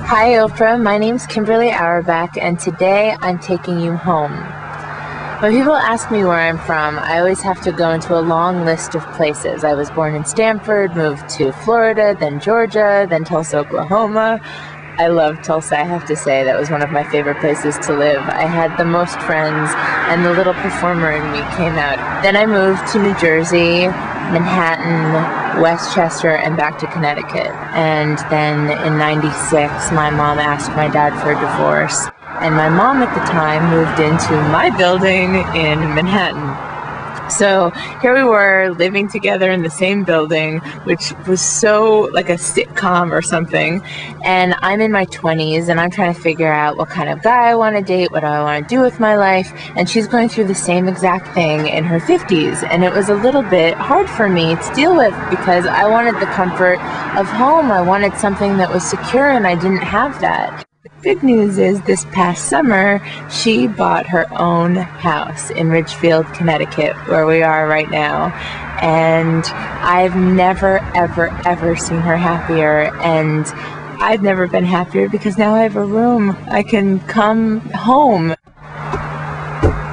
Hi Oprah, my name's Kimberly Auerbach, and today I'm taking you home. When people ask me where I'm from, I always have to go into a long list of places. I was born in Stanford, moved to Florida, then Georgia, then Tulsa, Oklahoma. I love Tulsa, I have to say. That was one of my favorite places to live. I had the most friends, and the little performer in me came out. Then I moved to New Jersey, Manhattan, Westchester, and back to Connecticut. And then in '96, my mom asked my dad for a divorce. And my mom at the time moved into my building in Manhattan. So here we were living together in the same building, which was so like a sitcom or something. And I'm in my 20s and I'm trying to figure out what kind of guy I want to date, what do I want to do with my life. And she's going through the same exact thing in her 50s. And it was a little bit hard for me to deal with because I wanted the comfort of home. I wanted something that was secure and I didn't have that. Good news is this past summer, she bought her own house in Ridgefield, Connecticut, where we are right now. And I've never, ever, ever seen her happier. And I've never been happier because now I have a room. I can come home. Welcome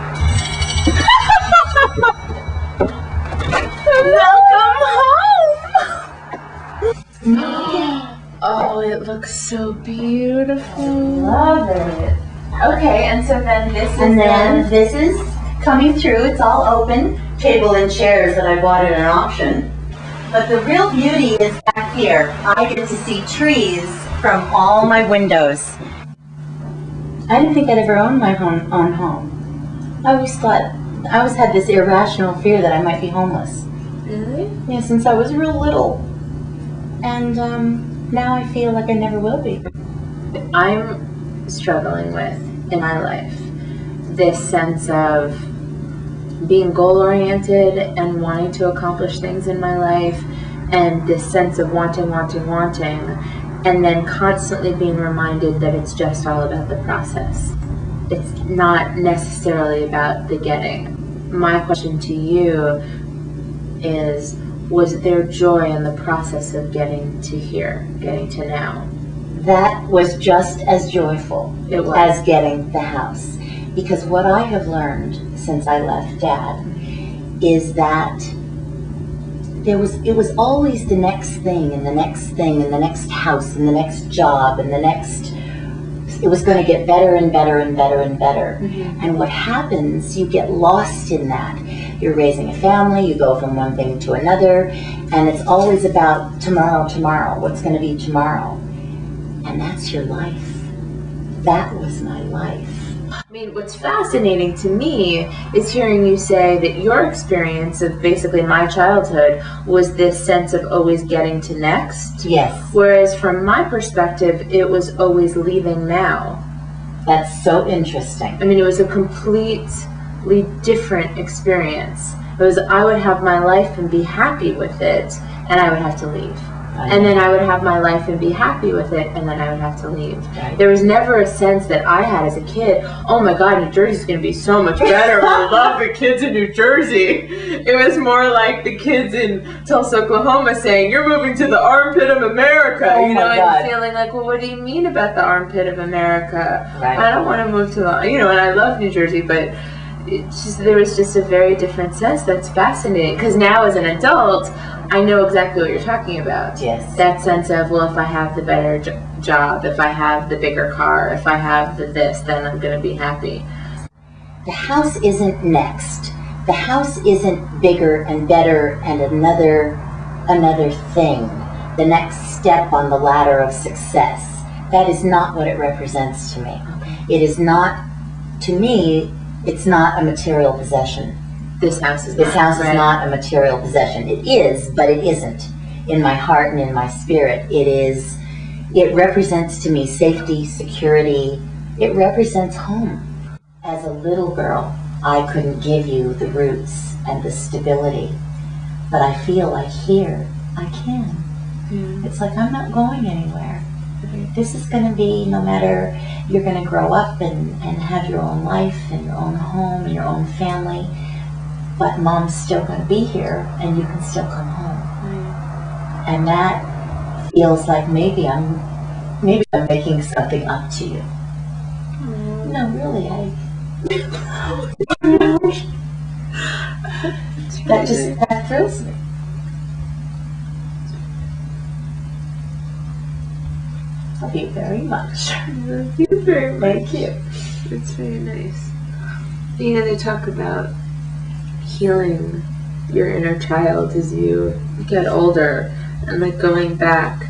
home! Oh, it looks so beautiful. Love it. Okay, and so then this is coming through. It's all open. Table and chairs that I bought at an auction. But the real beauty is back here. I get to see trees from all my windows. I didn't think I'd ever own my own home. I always had this irrational fear that I might be homeless. Really? Yeah, since I was real little. And now I feel like I never will be. I'm struggling with, in my life, this sense of being goal-oriented and wanting to accomplish things in my life, and this sense of wanting, and then constantly being reminded that it's just all about the process. It's not necessarily about the getting. My question to you is, was there joy in the process of getting to here, getting to now? That was just as joyful as getting the house. Because what I have learned since I left Dad is that it was always the next thing and the next thing and the next house and the next job and the next, it was going to get better and better and better and better. Mm-hmm. And what happens, you get lost in that. You're raising a family, you go from one thing to another, and it's always about tomorrow, what's going to be tomorrow. And that's your life. That was my life. I mean, what's fascinating to me is hearing you say that your experience of basically my childhood was this sense of always getting to next. Yes. Whereas from my perspective, it was always leaving now. That's so interesting. I mean, it was a completely different experience. It was, I would have my life and be happy with it, and I would have to leave. And then I would have my life and be happy with it, and then I would have to leave. Right. There was never a sense that I had as a kid, oh my God, New Jersey's going to be so much better. I love the kids in New Jersey. It was more like the kids in Tulsa, Oklahoma saying, you're moving to the armpit of America. Oh, you know, and feeling like, well, what do you mean about the armpit of America? Right. I don't want to move to the, and I love New Jersey, but there was just a very different sense that's fascinating. Because now as an adult, I know exactly what you're talking about. Yes. That sense of, well, if I have the better job, if I have the bigger car, if I have the this, then I'm going to be happy. The house isn't next. The house isn't bigger and better and another thing. The next step on the ladder of success. That is not what it represents to me. It is not, to me, it's not a material possession. This house is not a material possession. It is, but it isn't. In my heart and in my spirit, it represents to me safety, security. It represents home. As a little girl, I couldn't give you the roots and the stability, but I feel like here, I can. Mm. It's like I'm not going anywhere. This is going to be, no matter, you're going to grow up and have your own life and your own home and your own family, but Mom's still going to be here and you can still come home. And that feels like maybe I'm maybe I'm making something up to you. No, really, that thrills me. Love you very much. Love you very much. Thank you. It's very nice. You know, they talk about healing your inner child as you get older and like going back.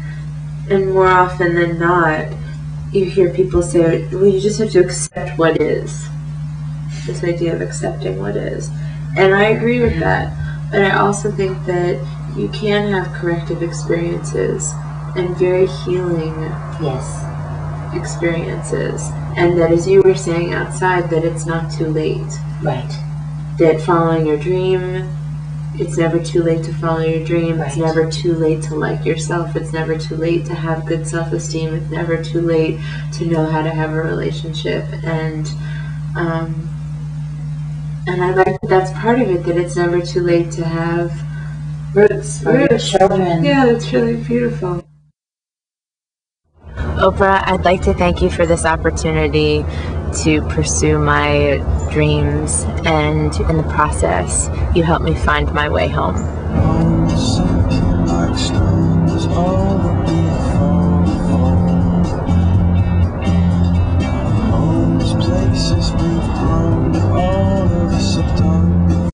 And more often than not, you hear people say, well, you just have to accept what is. This idea of accepting what is. And I agree with that. But I also think that you can have corrective experiences and very healing experiences. And that, as you were saying outside, that it's not too late. Right. That following your dream, it's never too late to follow your dream. Right. It's never too late to like yourself. It's never too late to have good self-esteem. It's never too late to know how to have a relationship. And I like that that's part of it, that it's never too late to have roots. Children. Yeah, that's really beautiful. Oprah, I'd like to thank you for this opportunity to pursue my dreams, and in the process, you helped me find my way home.